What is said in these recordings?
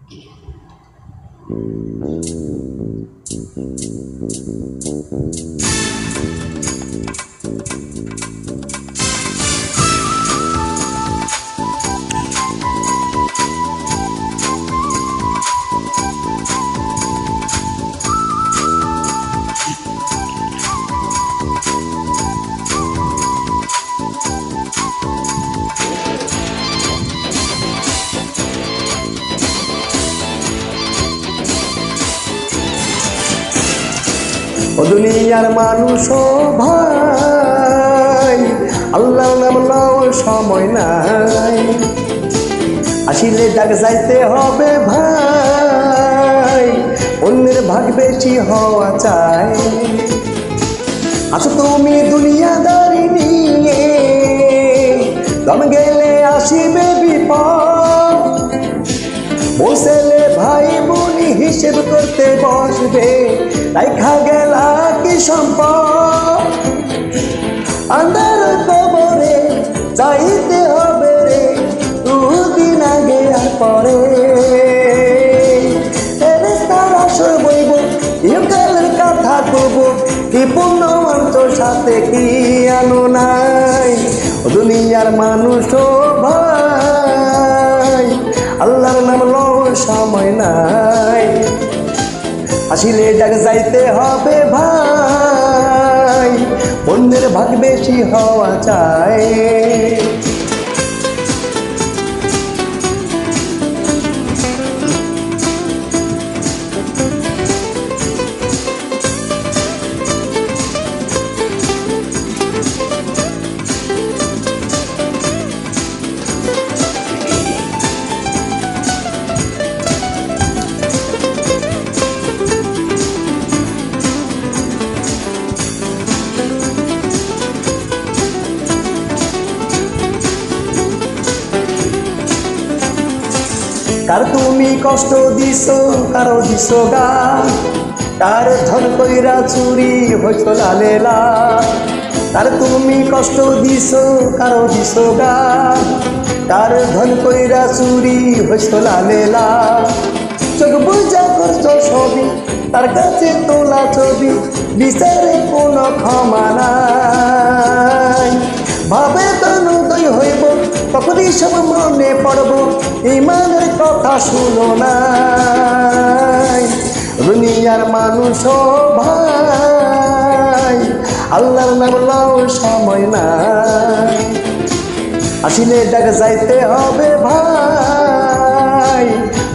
ও দুনিয়ার মানুষ ভাই, আল্লাহ নাম লও সময় নাই, আসিলে ডাক যাইতে হবে ভাই, অন্যের ভাগ বেশি হওয়া চাই। আছো তুমি দুনিয়াদারি নিয়ে, দম গেলে আসিবে বিপদ, বসেলে ভাই বোনি হিসেব করতে বসবে, রাইখা গেলা কি সম্পদ। আন্ধার কবরে যাইতে হবে রে, দুদিন আগে আর পরে, তার আসর বইব, ইহকালের কথা কব, কি পূর্ণ অন্তর সাথে কি আলো নাই। দুনিয়ার মানুষ ভাই, আল্লাহর নাম লও সময় নাই, আসিলে ডাক যাইতে হবে ভাই, অন্যের ভাগ বেশি হওয়া চাই। কার তুমি কষ্ট দিছো, কারো দিছো গান, কার ধন কইরা চুরি হইছো লালেলা। কার তুমি কষ্ট দিছো, কারো দিছো গান, কার ধন কইরা চুরি হইছো লালেলা। চোখ বুঝা করছো ছবি, তার কাছে তোলা ছবি, বিচারে কোনো ক্ষমা নাই। ভাবে তনুদয় হইব, তখনই সব মনে পড়ব, ইমানের কথা শুনো নাই। দুনিয়ার মানুষ ভাই, আল্লাহর নাম লও সময় নাই, আসিলে ডাক যাইতে হবে ভাই,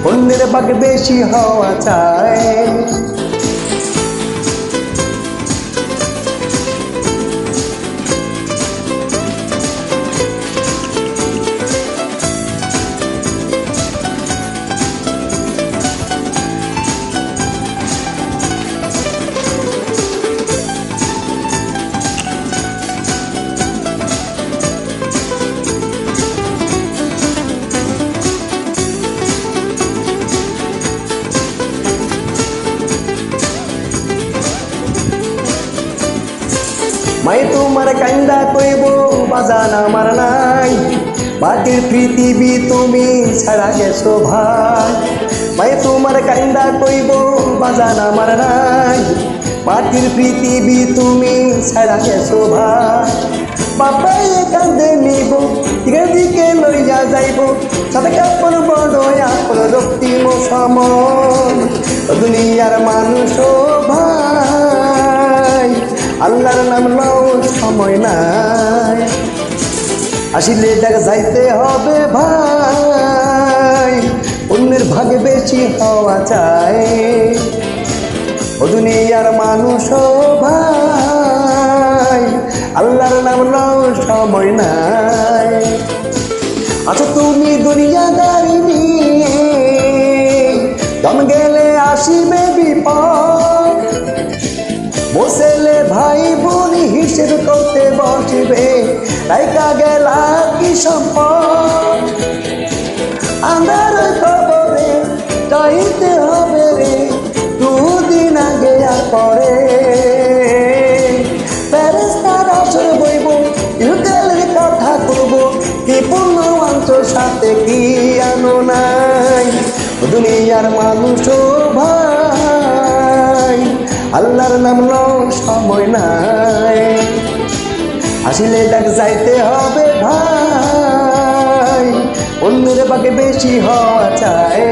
অন্যের ভাগ বেশি হওয়া চাই। মাই তোমার কান্দা কইব বাজান আমার নাই, মাটির পৃথিবী তুমি ছাড়া গেছো ভাই। মাই তোমার কান্দা কইব বাজান আমার নাই, মাটির পৃথিবী তুমি ছাড়া গেছো ভাই। বাপাই কান্দে নিব, দিকে দিকে লইয়া যাইব, সাথে কাপড় বড় আপন রক্তিম সমন। দুনিয়ার মানুষ ভাই, আল্লাহর নাম লও সময় নাই, আসিলে ডাক যাইতে হবে ভাই, অন্যের ভাগে বেশি হওয়া চাই। ও দুনিয়ার মানুষ ভাই, আল্লাহর নাম লও সময় নাই। আচ্ছা তুমি দুনিয়াদারি নিয়ে, দম গেলে আসিবে বিপদ, বসেলে ভাই বোনি হিসেব করতে বসবে, রাইখা গেলা কি সম্পদ। আন্ধার কবরে যাইতে হবে রে, দুদিন আগে আর পরে, ফেরেশতার আসর বইব, ইহকালের কথা কব, কি পূর্ণ অন্তর সাথে কি আনো নাই। দুনিয়ার মানুষ ভাই, আল্লাহর নাম নাও সময় নাই। আসলে ডাক যাইতে হবে ভাই, অন্যের বাকে বেশি হওয়া চায়।